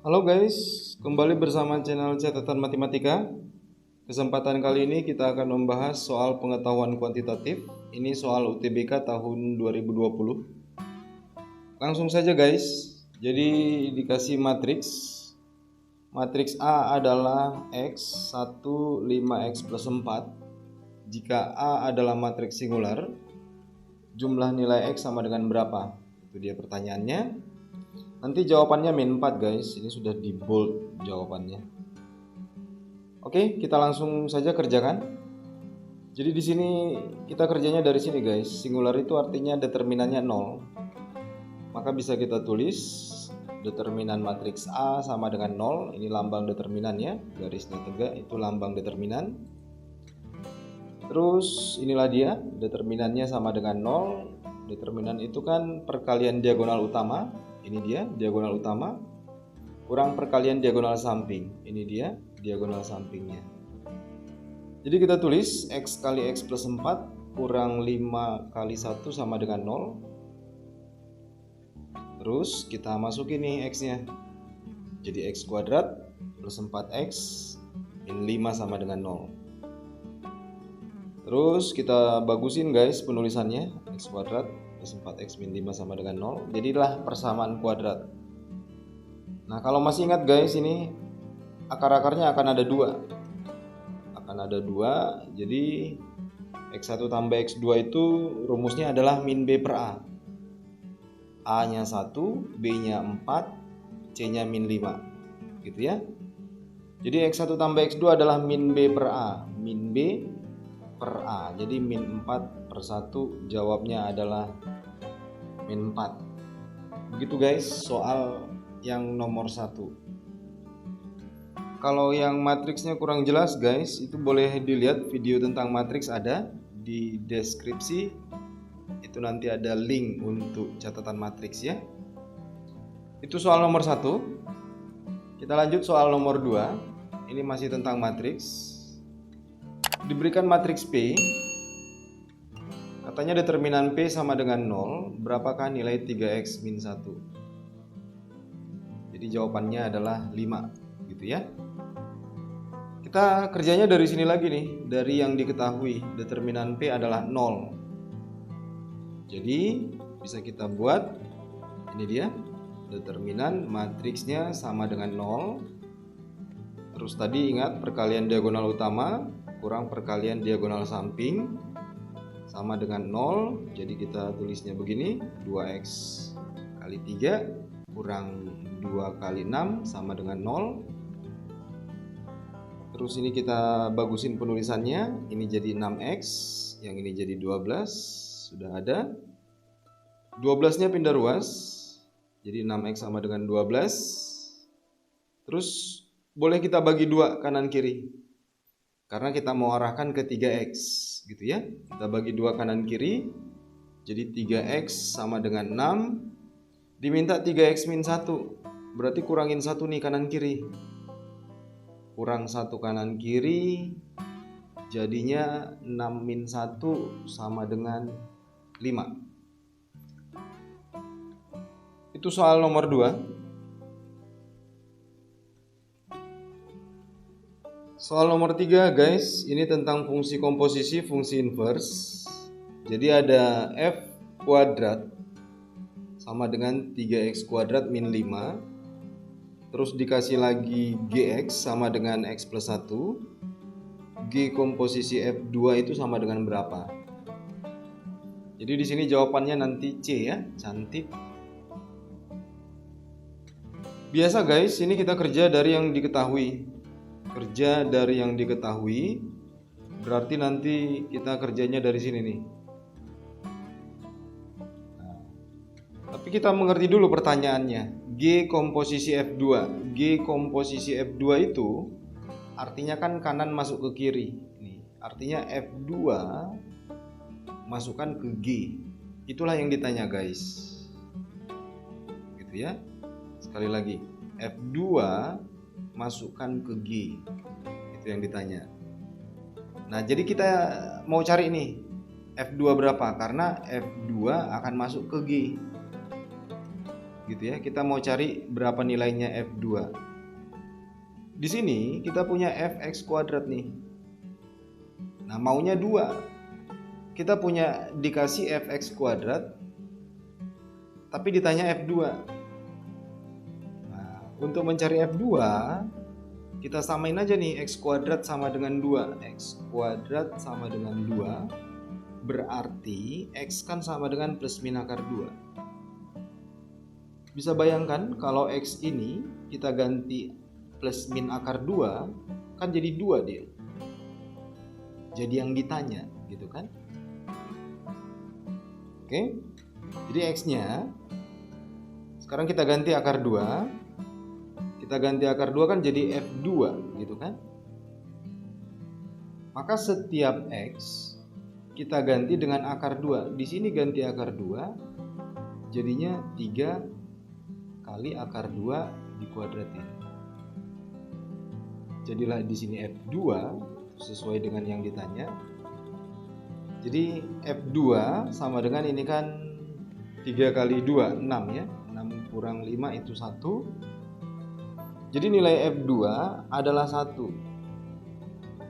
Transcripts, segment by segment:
Halo guys, kembali bersama channel Catatan Matematika. Kesempatan kali ini kita akan membahas soal pengetahuan kuantitatif. Ini soal UTBK tahun 2020. Langsung saja guys. Jadi dikasih matriks. Matriks A adalah X 1, 5X plus 4. Jika A adalah matriks singular, jumlah nilai X sama dengan berapa? Itu dia pertanyaannya. Nanti jawabannya min 4 guys. Ini sudah di bold jawabannya. Oke, kita langsung saja kerjakan. Jadi di sini kita kerjanya dari sini guys. Singular itu artinya determinannya 0. Maka bisa kita tulis determinan matriks A sama dengan 0. Ini lambang determinannya, garisnya tegak itu lambang determinan. Terus inilah dia, determinannya sama dengan 0. Determinan itu kan perkalian diagonal utama. Ini dia diagonal utama kurang perkalian diagonal samping. Ini dia diagonal sampingnya. Jadi kita tulis X kali X plus 4 kurang 5 kali 1 sama dengan 0. Terus kita masukin nih X-nya. Jadi X kuadrat plus 4X min 5 sama dengan 0. Terus kita bagusin guys penulisannya. X kuadrat plus 4X min 5 sama dengan 0. Jadilah persamaan kuadrat. Nah kalau masih ingat guys, ini akar-akarnya akan ada 2. Akan ada 2. Jadi X1 tambah X2 itu rumusnya adalah min B per A. A nya 1, B nya 4, C nya min 5. Gitu ya. Jadi X1 tambah X2 adalah min B per A. Min B per A. Jadi min 4 per 1 jawabnya adalah min 4. Begitu guys soal yang nomor 1. Kalau yang matriksnya kurang jelas guys, itu boleh dilihat video tentang matriks ada di deskripsi. Itu nanti ada link untuk catatan matriks ya. Itu soal nomor 1. Kita lanjut soal nomor 2. Ini masih tentang matriks. Diberikan matriks P. Katanya determinan P sama dengan 0. Berapakah nilai 3X min 1? Jadi jawabannya adalah 5 gitu ya. Kita kerjanya dari sini lagi nih, dari yang diketahui determinan P adalah 0. Jadi bisa kita buat ini dia. Determinan matriksnya sama dengan 0. Terus tadi ingat perkalian diagonal utama kurang perkalian diagonal samping sama dengan 0. Jadi kita tulisnya begini, 2X kali 3 kurang 2 kali 6 sama dengan 0. Terus ini kita bagusin penulisannya. Ini jadi 6X, yang ini jadi 12. Sudah ada. 12 nya pindah ruas. Jadi 6X sama dengan 12. Terus boleh kita bagi 2 kanan kiri. Karena kita mau arahkan ke 3X gitu ya. Kita bagi 2 kanan kiri. Jadi 3X sama dengan 6. Diminta 3X min 1. Berarti kurangin 1 nih kanan kiri. Kurang 1 kanan kiri. Jadinya 6 min 1 sama dengan 5. Itu soal nomor 2. Soal nomor 3 guys. Ini tentang fungsi komposisi, fungsi inverse. Jadi ada F kuadrat sama dengan 3X kuadrat min 5. Terus dikasih lagi Gx sama dengan X plus 1. G komposisi F2 itu sama dengan berapa? Jadi di sini jawabannya nanti C ya, cantik. Biasa guys, ini kita kerja dari yang diketahui. Kerja dari yang diketahui berarti nanti kita kerjanya dari sini nih. Tapi kita mengerti dulu pertanyaannya. G komposisi F2. G komposisi F2 itu artinya kan kanan masuk ke kiri. Nih, artinya F2 masukkan ke G. Itulah yang ditanya guys. Gitu ya. Sekali lagi. F2 masukkan ke G. Itu yang ditanya. Nah, jadi kita mau cari nih F2 berapa? Karena F2 akan masuk ke G. gitu ya. Kita mau cari berapa nilainya F2. Di sini kita punya fx kuadrat nih. Nah, maunya 2. Kita punya dikasih fx kuadrat, tapi ditanya F2. Nah, untuk mencari F2, kita samain aja nih, x kuadrat sama dengan 2. X kuadrat sama dengan 2, berarti x kan sama dengan plus min akar 2. Bisa bayangkan kalau x ini kita ganti plus min akar 2, kan jadi 2 dia. Jadi yang ditanya, gitu kan? Oke. Jadi x-nya sekarang kita ganti akar 2. Kita ganti akar 2 kan jadi F2, gitu kan? Maka setiap x kita ganti dengan akar 2. Di sini ganti akar 2, jadinya 3 kali akar 2 dikuadratin. Jadilah di sini F2 sesuai dengan yang ditanya. Jadi F2 sama dengan ini kan 3 kali 2, 6 ya. 6 kurang 5 itu 1. Jadi nilai F2 adalah 1.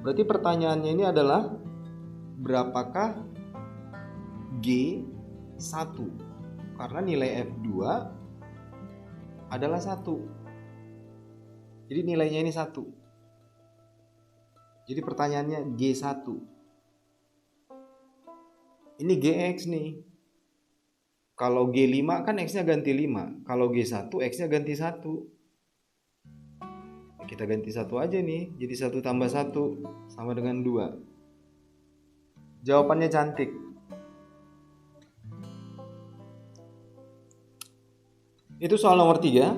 Berarti pertanyaannya ini adalah berapakah G1? Karena nilai F2 adalah 1. Jadi nilainya ini 1. Jadi pertanyaannya G1. Ini Gx nih. Kalau G5 kan X-nya ganti 5. Kalau G1 X-nya ganti 1. Kita ganti 1 aja nih. Jadi 1 tambah 1 sama dengan 2. Jawabannya cantik. Itu soal nomor 3.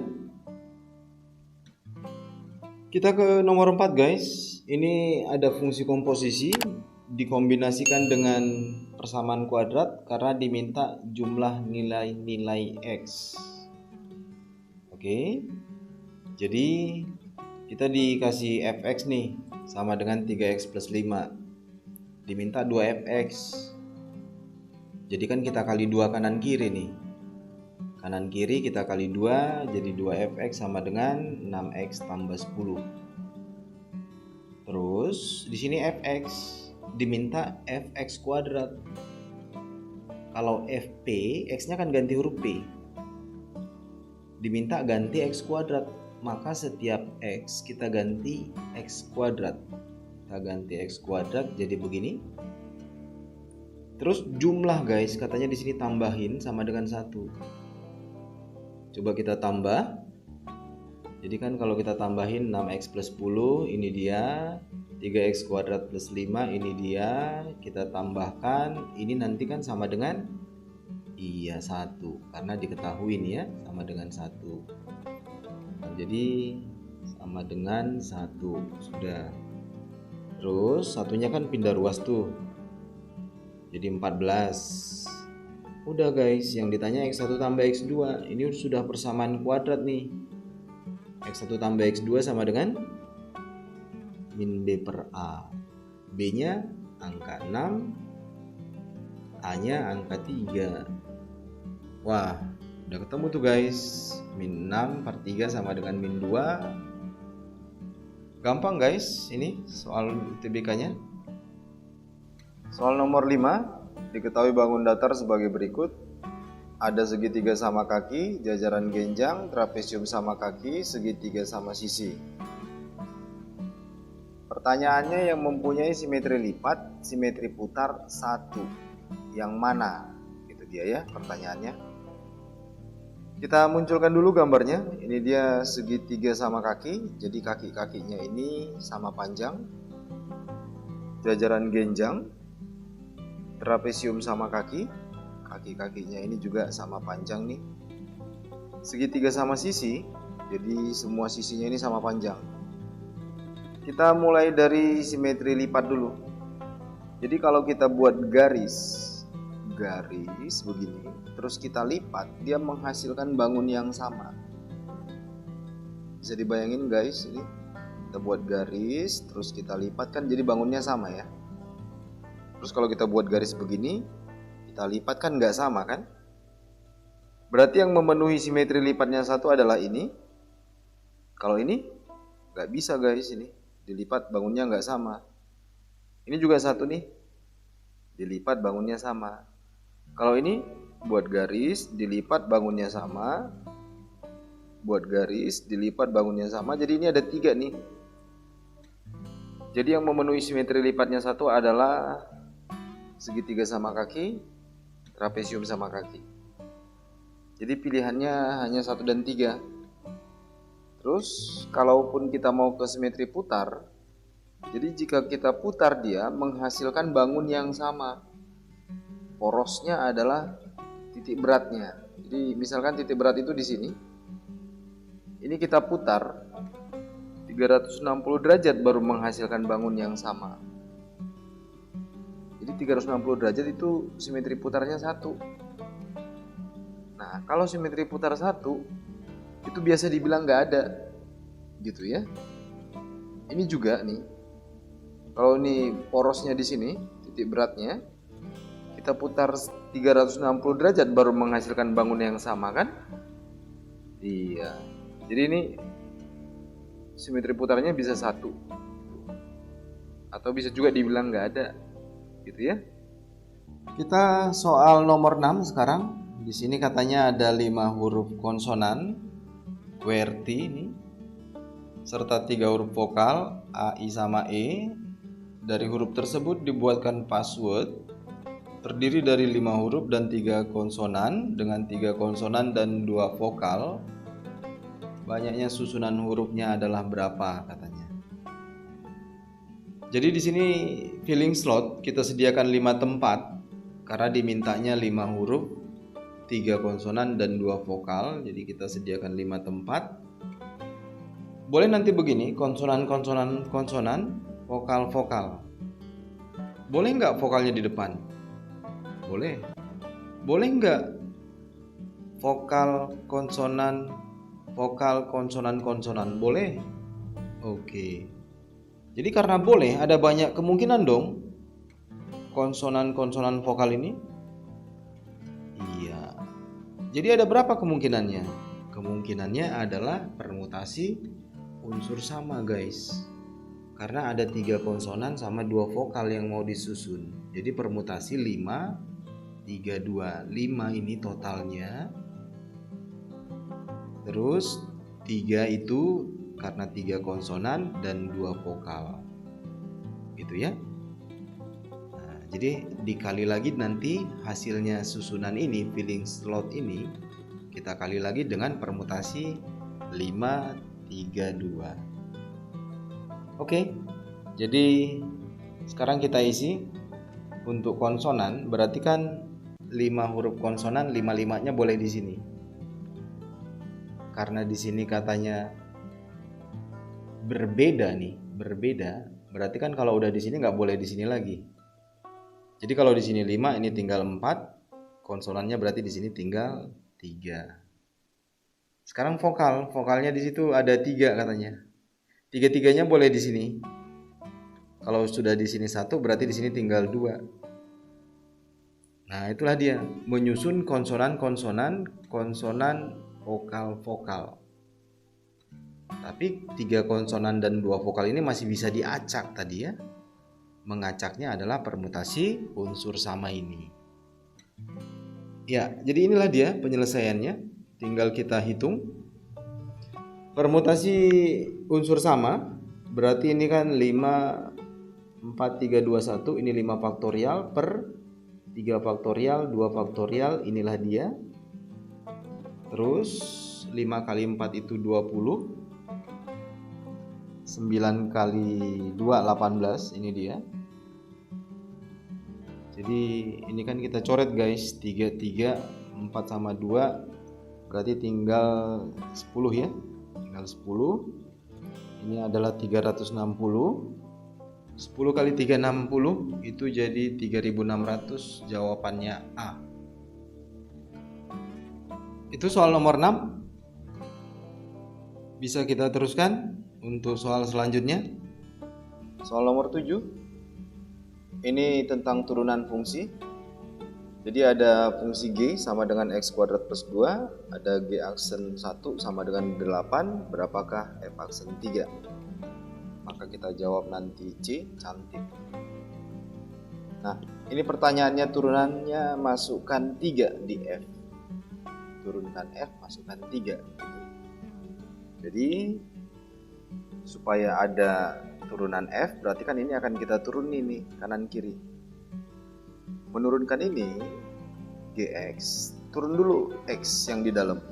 Kita ke nomor 4 guys. Ini ada fungsi komposisi dikombinasikan dengan persamaan kuadrat karena diminta jumlah nilai-nilai X. Oke. Jadi kita dikasih fx nih sama dengan 3x plus 5. Diminta 2fx. Jadi kan kita kali 2 kanan kiri nih. Kanan kiri kita kali 2 jadi 2fx sama dengan 6x tambah 10. Terus di sini fx diminta fx kuadrat. Kalau fp, x-nya kan ganti huruf p. Diminta ganti x kuadrat, maka setiap x kita ganti x kuadrat. Kita ganti x kuadrat jadi begini. Terus jumlah guys, katanya di sini tambahin sama dengan 1. Coba kita tambah. Jadi kan kalau kita tambahin 6x plus 10 ini dia, 3x kuadrat plus 5 ini dia, kita tambahkan ini nanti kan sama dengan 1 karena diketahui nih ya sama dengan 1. Nah, jadi sama dengan 1 sudah. Terus satunya kan pindah ruas tuh. Jadi 14. Udah guys, yang ditanya x1 tambah x2. Ini sudah persamaan kuadrat nih. X1 tambah X2 sama dengan min B per A. B nya angka 6, A nya angka 3. Wah, udah ketemu tuh guys. Min 6 per 3 sama dengan min 2. Gampang guys, ini soal UTBK nya. Soal nomor 5, diketahui bangun datar sebagai berikut. Ada segitiga sama kaki, jajaran genjang, trapesium sama kaki, segitiga sama sisi. Pertanyaannya yang mempunyai simetri lipat, simetri putar 1. Yang mana? Itu dia ya pertanyaannya. Kita munculkan dulu gambarnya. Ini dia segitiga sama kaki, jadi kaki-kakinya ini sama panjang. Jajaran genjang, trapesium sama kaki. Kaki-kakinya ini juga sama panjang nih. Segitiga sama sisi, jadi semua sisinya ini sama panjang. Kita mulai dari simetri lipat dulu. Jadi kalau kita buat garis begini, terus kita lipat, dia menghasilkan bangun yang sama. Bisa dibayangin guys, ini kita buat garis, terus kita lipat kan jadi bangunnya sama ya. Terus kalau kita buat garis begini, kita lipat kan nggak sama kan? Berarti yang memenuhi simetri lipatnya 1 adalah ini. Kalau ini nggak bisa guys, ini dilipat bangunnya nggak sama. Ini juga 1 nih, dilipat bangunnya sama. Kalau ini buat garis, dilipat bangunnya sama, buat garis, dilipat bangunnya sama. Jadi ini ada 3 nih. Jadi yang memenuhi simetri lipatnya 1 adalah segitiga sama kaki, trapesium sama kaki. Jadi pilihannya hanya 1 dan 3. Terus kalaupun kita mau ke simetri putar, jadi jika kita putar dia menghasilkan bangun yang sama. Porosnya adalah titik beratnya. Jadi misalkan titik berat itu di sini. Ini kita putar 360 derajat baru menghasilkan bangun yang sama. Jadi 360 derajat itu simetri putarnya 1. Nah, kalau simetri putar 1 itu biasa dibilang nggak ada, gitu ya. Ini juga nih, kalau ini porosnya di sini, titik beratnya, kita putar 360 derajat baru menghasilkan bangun yang sama kan? Iya. Jadi ini simetri putarnya bisa 1, atau bisa juga dibilang nggak ada, gitu ya. Kita soal nomor 6 sekarang. Di sini katanya ada 5 huruf konsonan QWERTY ini, serta 3 huruf vokal A, I, sama E. Dari huruf tersebut dibuatkan password terdiri dari 5 huruf dan 3 konsonan dengan 3 konsonan dan 2 vokal. Banyaknya susunan hurufnya adalah berapa katanya. Jadi di sini filling slot kita sediakan 5 tempat karena dimintanya 5 huruf, 3 konsonan dan 2 vokal. Jadi kita sediakan 5 tempat. Boleh nanti begini, konsonan, vokal. Boleh nggak vokalnya di depan? Boleh. Boleh nggak vokal, konsonan, boleh? Oke. Jadi karena boleh, ada banyak kemungkinan dong konsonan vokal ini. Iya. Jadi ada berapa kemungkinannya? Kemungkinannya adalah permutasi unsur sama guys. Karena ada 3 konsonan sama 2 vokal yang mau disusun. Jadi permutasi 5, 3, 2. 5 ini totalnya. Terus 3 itu karena 3 konsonan dan 2 vokal. Gitu ya. Jadi dikali lagi nanti hasilnya susunan ini, filling slot ini, kita kali lagi dengan permutasi 5, 3, 2. Oke, jadi sekarang kita isi untuk konsonan, berarti kan 5 huruf konsonan, 5-5-nya boleh di sini. Karena di sini katanya berbeda nih, berarti kan kalau udah di sini nggak boleh di sini lagi. Jadi kalau di sini 5, ini tinggal 4, konsonannya berarti di sini tinggal 3. Sekarang vokalnya di situ ada 3 katanya. 3-3-nya boleh di sini. Kalau sudah di sini 1, berarti di sini tinggal 2. Nah, itulah dia, menyusun konsonan, vokal. Tapi 3 konsonan dan 2 vokal ini masih bisa diacak tadi ya. Mengacaknya adalah permutasi unsur sama ini. Ya, jadi inilah dia penyelesaiannya. Tinggal kita hitung. Permutasi unsur sama berarti ini kan 5, 4, 3, 2, 1. Ini 5 faktorial per 3 faktorial, 2 faktorial. Inilah dia. Terus 5 kali 4 itu 20. 9 kali 2, 18. Ini dia. Jadi ini kan kita coret guys, 3, 4 sama 2 berarti tinggal 10 ya. Tinggal 10. Ini adalah 360. 10 kali 360 itu jadi 3600, jawabannya A. Itu soal nomor 6. Bisa kita teruskan untuk soal selanjutnya. Soal nomor 7. Ini tentang turunan fungsi. Jadi ada fungsi G sama dengan X kuadrat plus 2, ada G aksen 1 sama dengan 8, berapakah F aksen 3? Maka kita jawab nanti C, cantik. Nah, ini pertanyaannya turunannya masukkan 3 di F. Turunkan F, masukkan 3. Jadi, supaya ada turunan F, berarti kan ini akan kita turunin nih, kanan kiri. Menurunkan ini, Gx, turun dulu X yang di dalam,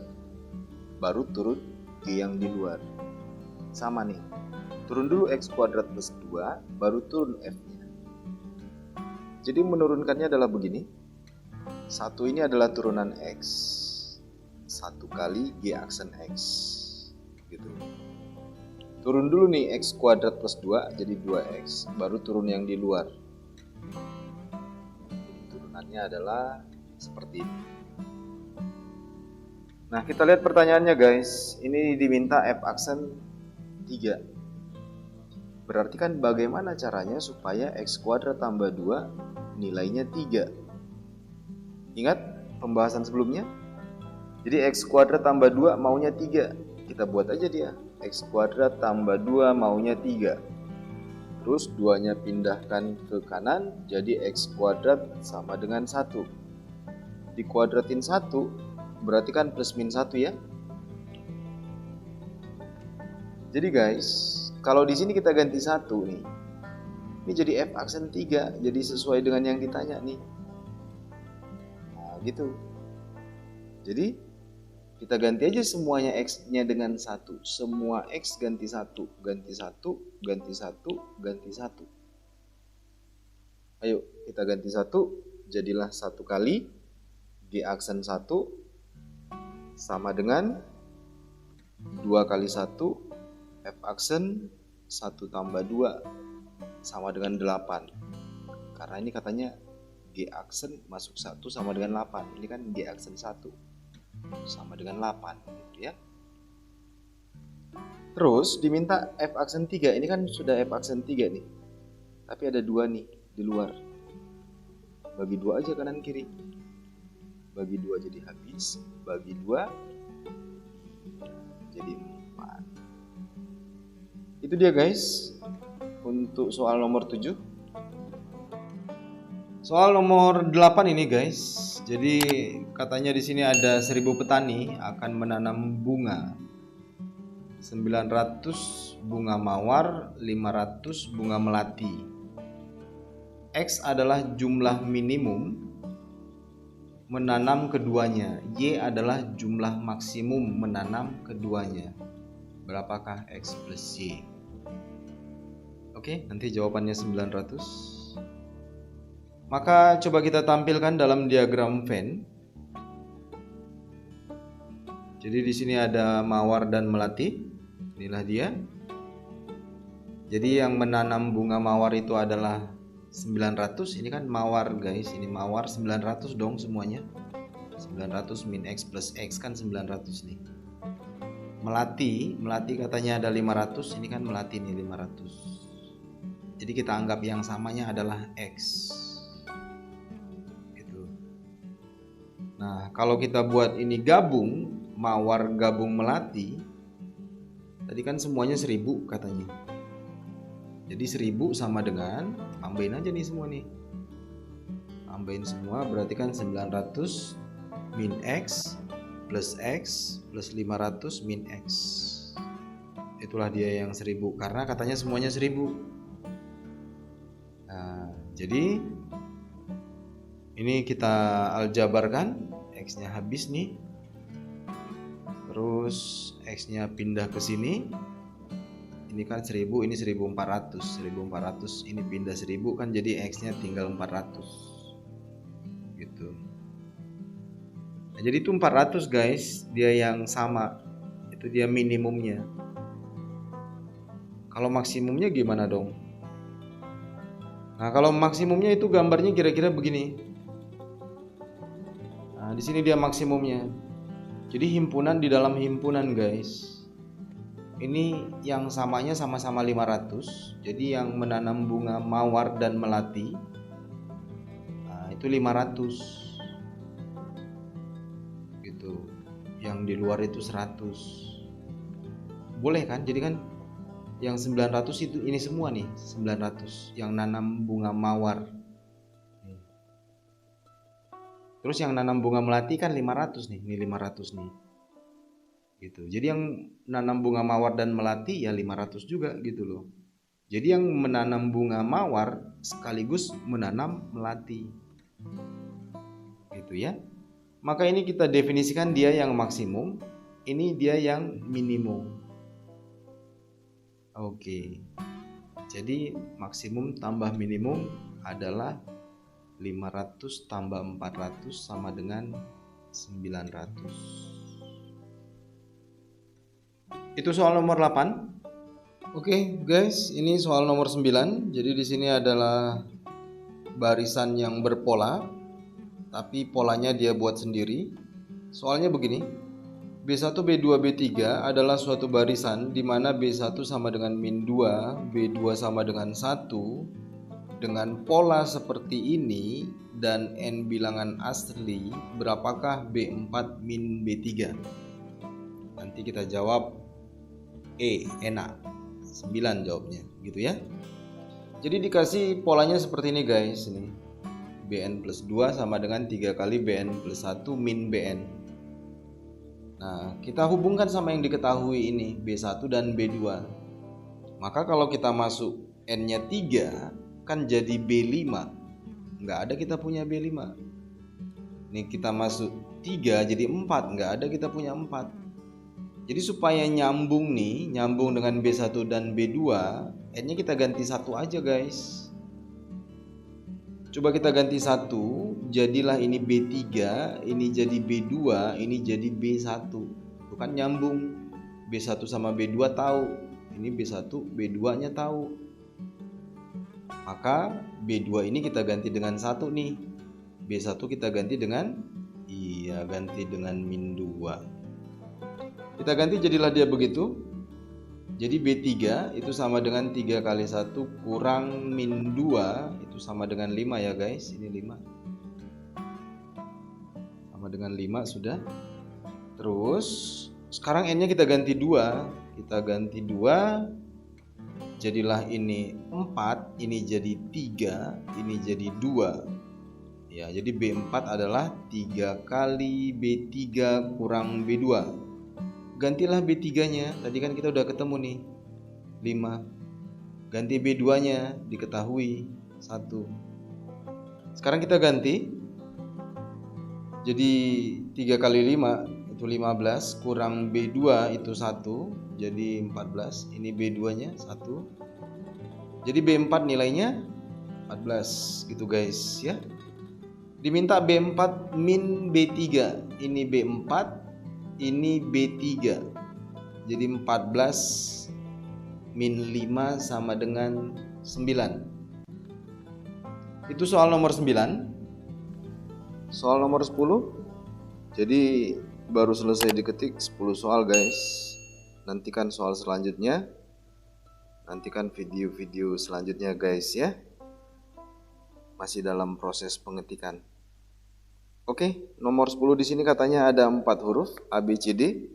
baru turun G yang di luar. Sama nih, turun dulu X kuadrat plus 2, baru turun F-nya. Jadi menurunkannya adalah begini. 1 ini adalah turunan X, 1 kali G aksen X, gitu. Turun dulu nih X kuadrat plus 2, jadi 2X, baru turun yang di luar. Turunannya adalah seperti ini. Nah, kita lihat pertanyaannya guys. Ini diminta F aksen 3. Berarti kan bagaimana caranya supaya X kuadrat tambah 2 nilainya 3? Ingat pembahasan sebelumnya? Jadi X kuadrat tambah 2 maunya 3. Kita buat aja dia. X kuadrat tambah 2 maunya 3. Terus 2-nya pindahkan ke kanan, jadi X kuadrat sama dengan 1. Dikuadratin 1, berarti kan plus min 1 ya. Jadi guys, kalau di sini kita ganti 1 nih, ini jadi F aksen 3, jadi sesuai dengan yang ditanya nih. Nah gitu. Jadi kita ganti aja semuanya X-nya dengan 1. Semua X ganti 1, ganti 1, ganti 1, ganti 1. Ayo kita ganti 1, jadilah 1 kali G aksen 1 sama dengan 2 kali 1 F aksen 1 tambah 2 sama dengan 8. Karena ini katanya G aksen masuk 1 sama dengan 8. Ini kan G aksen 1 sama dengan 8 gitu ya. Terus diminta F aksen 3. Ini kan sudah F aksen 3 nih. Tapi ada 2 nih di luar. Bagi 2 aja kanan kiri. Bagi 2 jadi habis. Bagi 2 jadi 4. Itu dia guys untuk soal nomor 7. Soal nomor 8 ini guys. Jadi katanya di sini ada 1000 petani akan menanam bunga 900 bunga mawar, 500 bunga melati. X adalah jumlah minimum menanam keduanya. Y adalah jumlah maksimum menanam keduanya. Berapakah X plus Y? Oke, nanti jawabannya 900. Maka coba kita tampilkan dalam diagram Venn. Jadi di sini ada mawar dan melati. Inilah dia. Jadi yang menanam bunga mawar itu adalah 900. Ini kan mawar guys. Ini mawar 900 dong semuanya. 900 min X plus X kan 900 nih. Melati katanya ada 500. Ini kan melati nih 500. Jadi kita anggap yang samanya adalah X. Nah, kalau kita buat ini gabung, mawar gabung melati, tadi kan semuanya 1000 katanya. Jadi 1000 sama dengan, tambahin aja nih semua nih. Tambahin semua berarti kan 900 min X plus 500 min X. Itulah dia yang 1000, karena katanya semuanya 1000. Nah, jadi ini kita aljabarkan, X-nya habis nih. Terus X-nya pindah ke sini. Ini kan 1000, ini 1400. 1400 ini pindah 1000 kan jadi X-nya tinggal 400. Gitu. Nah, jadi itu 400 guys, dia yang sama. Itu dia minimumnya. Kalau maksimumnya gimana dong? Nah, kalau maksimumnya itu gambarnya kira-kira begini. Nah, di sini dia maksimumnya. Jadi himpunan di dalam himpunan guys. Ini yang samanya sama-sama 500. Jadi yang menanam bunga mawar dan melati, nah itu 500. yang di luar itu 100. Boleh kan? Jadi kan yang 900 itu ini semua nih, 900 yang nanam bunga mawar. Terus yang nanam bunga melati kan 500 nih, ini 500 nih. Gitu. Jadi yang nanam bunga mawar dan melati ya 500 juga gitu loh. Jadi yang menanam bunga mawar sekaligus menanam melati. Gitu ya. Maka ini kita definisikan dia yang maksimum, ini dia yang minimum. Oke. Jadi maksimum tambah minimum adalah 500 tambah 400 sama dengan 900. Itu soal nomor 8. Oke, guys, ini soal nomor 9. Jadi di sini adalah barisan yang berpola, tapi polanya dia buat sendiri. Soalnya begini. B1, B2, B3 adalah suatu barisan di mana B1 sama dengan min 2, B2 sama dengan 1 dengan pola seperti ini dan N bilangan asli, berapakah B4 min B3? Nanti kita jawab enak 9 jawabnya gitu ya. Jadi dikasih polanya seperti ini guys, ini Bn plus 2 sama dengan 3 kali Bn plus 1 min Bn. Nah, kita hubungkan sama yang diketahui ini, B1 dan B2. Maka kalau kita masuk N-nya 3, kan jadi B5. Nggak ada kita punya B5. Ini kita masuk 3 jadi 4, nggak ada kita punya 4. Jadi supaya nyambung nih, nyambung dengan B1 dan B2, N-nya kita ganti 1 aja guys. Coba kita ganti 1, jadilah ini B3, ini jadi B2, ini jadi B1. Itu kan nyambung. B1 sama B2 tahu. Ini B1, B2-nya tahu. Maka B2 ini kita ganti dengan 1 nih. B1 kita ganti dengan ganti dengan min 2. Kita ganti jadilah dia begitu. Jadi B3 itu sama dengan 3 kali 1 kurang min 2 itu sama dengan 5 ya guys. Ini 5 sama dengan 5 sudah. Terus sekarang N nya kita ganti 2. Kita ganti 2, jadilah ini 4, ini jadi 3, ini jadi 2. Ya, jadi B4 adalah 3 kali B3 kurang B2. Gantilah B3-nya, tadi kan kita udah ketemu nih 5. Ganti B2-nya, diketahui 1. Sekarang kita ganti. Jadi 3 kali 5 itu 15 kurang B2 itu 1, jadi 14. Ini B2-nya 1. Jadi B4 nilainya 14 gitu guys ya. Diminta B4 min B3. Ini B4, ini B3. Jadi 14 min 5 sama dengan 9. Itu soal nomor 9. Soal nomor 10. Jadi baru selesai diketik 10 soal guys. Nantikan soal selanjutnya. Nantikan video-video selanjutnya guys ya. Masih dalam proses pengetikan. Oke, nomor 10 di sini katanya ada 4 huruf A, B, C, D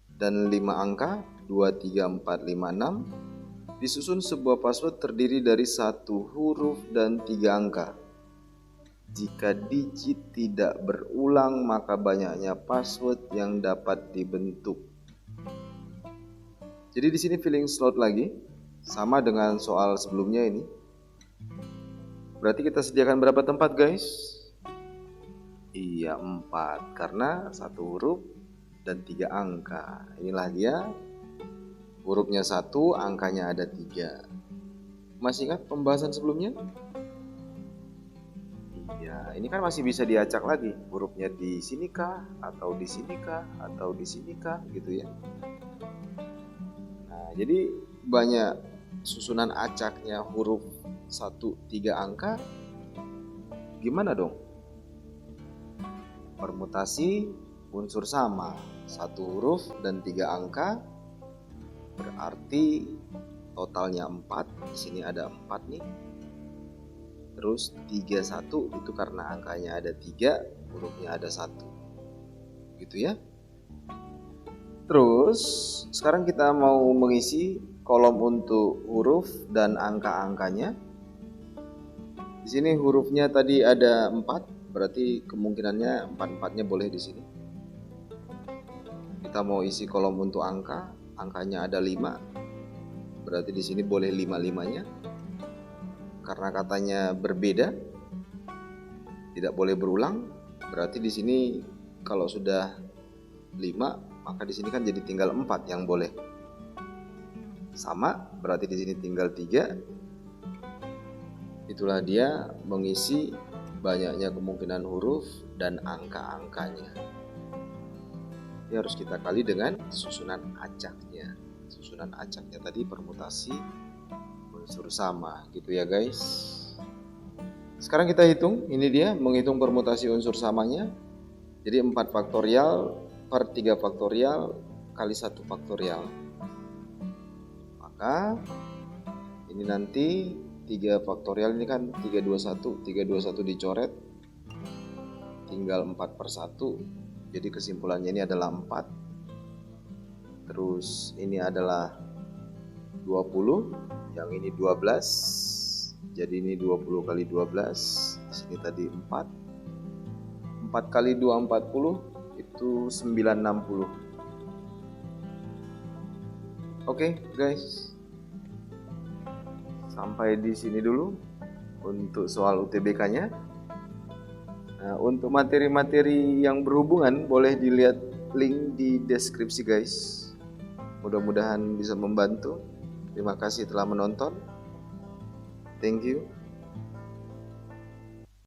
dan 5 angka 2, 3, 4, 5, 6. Disusun sebuah password terdiri dari 1 huruf dan 3 angka. Jika digit tidak berulang, maka banyaknya password yang dapat dibentuk. Jadi di sini filling slot lagi, sama dengan soal sebelumnya ini. Berarti kita sediakan berapa tempat guys? Iya 4, karena 1 huruf dan 3 angka. Inilah dia, hurufnya 1, angkanya ada 3. Masih ingat pembahasan sebelumnya? Iya, ini kan masih bisa diacak lagi, hurufnya di sinikah, atau di sinikah, atau di sinikah gitu ya. Nah, jadi banyak susunan acaknya huruf 1, 3 angka. Gimana dong? Permutasi unsur sama, 1 huruf dan 3 angka, berarti totalnya 4. Di sini ada 4 nih. Terus 31 itu karena angkanya ada 3, hurufnya ada 1. Gitu ya. Terus sekarang kita mau mengisi kolom untuk huruf dan angka-angkanya. Di sini hurufnya tadi ada 4, berarti kemungkinannya 4-4-nya boleh di sini. Kita mau isi kolom untuk angka, angkanya ada 5. Berarti di sini boleh 5-5-nya. Karena katanya berbeda, tidak boleh berulang. Berarti di sini kalau sudah 5, maka di sini kan jadi tinggal 4 yang boleh. Sama, berarti di sini tinggal 3. Itulah dia mengisi banyaknya kemungkinan huruf dan angka-angkanya. Ini harus kita kali dengan susunan acaknya. Susunan acaknya tadi permutasi unsur sama, gitu ya guys. Sekarang kita hitung, ini dia menghitung permutasi unsur samanya. Jadi 4 faktorial per 3 faktorial kali 1 faktorial. Maka ini nanti 3 faktorial ini kan 321 dicoret, tinggal 4/1. Jadi kesimpulannya ini adalah 4. Terus ini adalah 20, yang ini 12. Jadi ini 20 kali 12. Di sini tadi 4. 4 kali 2 40, itu 960. Oke, guys. Sampai di sini dulu untuk soal UTBK-nya. Nah, untuk materi-materi yang berhubungan boleh dilihat link di deskripsi guys. Mudah-mudahan bisa membantu. Terima kasih telah menonton. Thank you.